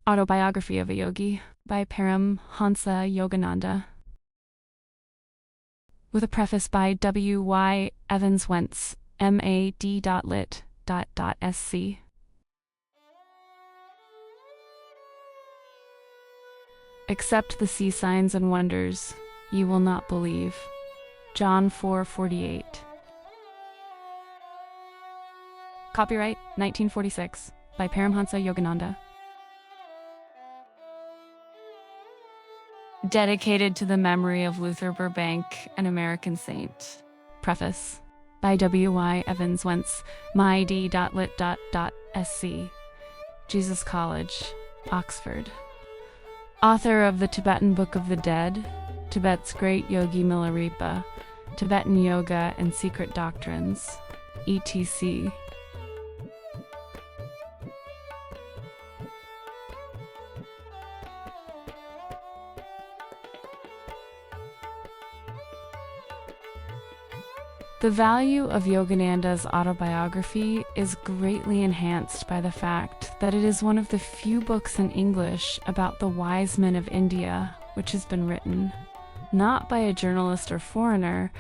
Autobiography of a Yogi by Paramahansa Yogananda, with a preface by W.Y. Evans Wentz, mad.lit.sc. Accept the sea signs and wonders, you will not believe. John 4:48. Copyright 1946 by Paramahansa Yogananda. Dedicated to the memory of Luther Burbank, an American saint. Preface by W.Y. Evans Wentz, myd.lit.sc. Jesus College, Oxford. Author of the Tibetan Book of the Dead, Tibet's Great Yogi Milarepa, Tibetan Yoga and Secret Doctrines, etc. The value of Yogananda's autobiography is greatly enhanced by the fact that it is one of the few books in English about the wise men of India which has been written, not by a journalist or foreigner,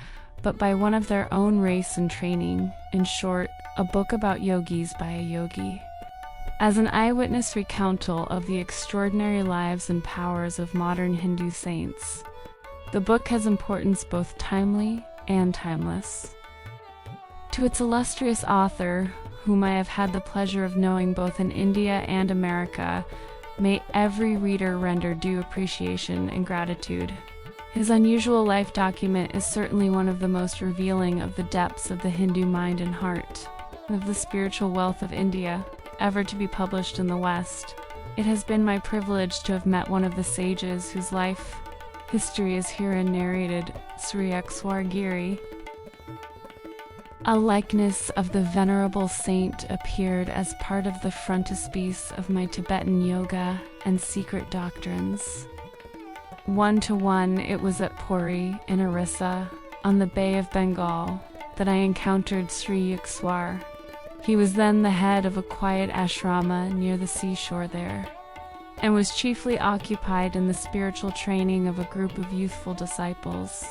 but by one of their own race and training. In short, a book about yogis by a yogi. As an eyewitness recountal of the extraordinary lives and powers of modern Hindu saints, the book has importance both timely and timeless. To its illustrious author, whom I have had the pleasure of knowing both in India and America, may every reader render due appreciation and gratitude. His unusual life document is certainly one of the most revealing of the depths of the Hindu mind and heart, and of the spiritual wealth of India, ever to be published in the West. It has been my privilege to have met one of the sages whose life history is herein narrated, Sri Yukteswar Giri. A likeness of the venerable saint appeared as part of the frontispiece of my Tibetan Yoga and Secret Doctrines. 1-to-1, it was at Puri, in Orissa, on the Bay of Bengal, that I encountered Sri Yukteswar. He was then the head of a quiet ashrama near the seashore there, and was chiefly occupied in the spiritual training of a group of youthful disciples.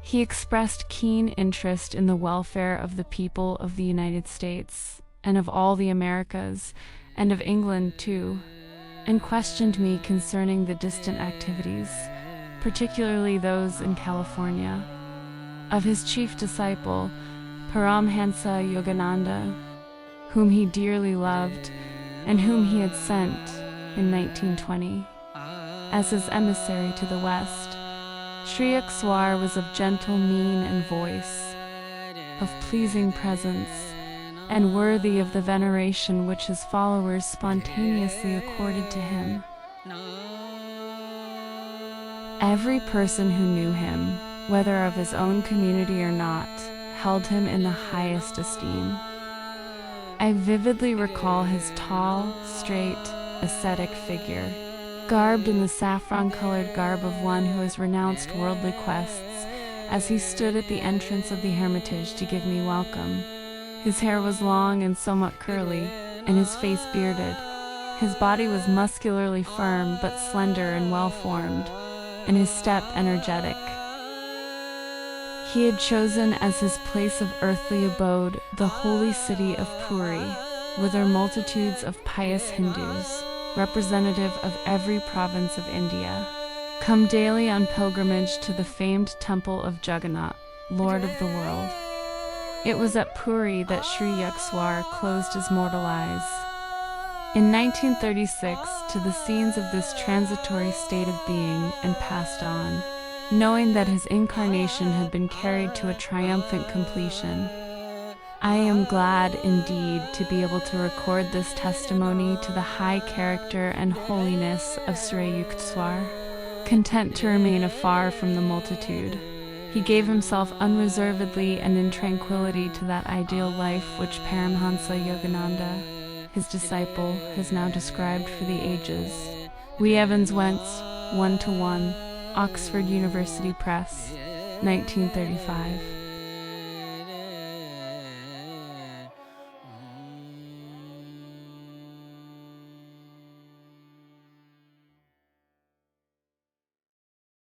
He expressed keen interest in the welfare of the people of the United States, and of all the Americas, and of England too, and questioned me concerning the distant activities, particularly those in California, of his chief disciple, Paramahansa Yogananda, whom he dearly loved, and whom he had sent in 1920 as his emissary to the West. Sri Yukteswar was of gentle mien and voice, of pleasing presence, and worthy of the veneration which his followers spontaneously accorded to him. Every person who knew him, whether of his own community or not, held him in the highest esteem. I vividly recall his tall, straight, ascetic figure, garbed in the saffron-colored garb of one who has renounced worldly quests, as he stood at the entrance of the hermitage to give me welcome. His hair was long and somewhat curly, and his face bearded. His body was muscularly firm but slender and well-formed, and his step energetic. He had chosen as his place of earthly abode the holy city of Puri, whither multitudes of pious Hindus, representative of every province of India, come daily on pilgrimage to the famed temple of Jagannath, Lord of the world. It was at Puri that Sri Yukteswar closed his mortal eyes. In 1936, to the scenes of this transitory state of being, and passed on, knowing that his incarnation had been carried to a triumphant completion. I am glad indeed to be able to record this testimony to the high character and holiness of Sri Yukteswar. Content to remain afar from the multitude, he gave himself unreservedly and in tranquility to that ideal life which Paramahansa Yogananda, his disciple, has now described for the ages. W. Evans Wentz, 1-to-1, Oxford University Press, 1935.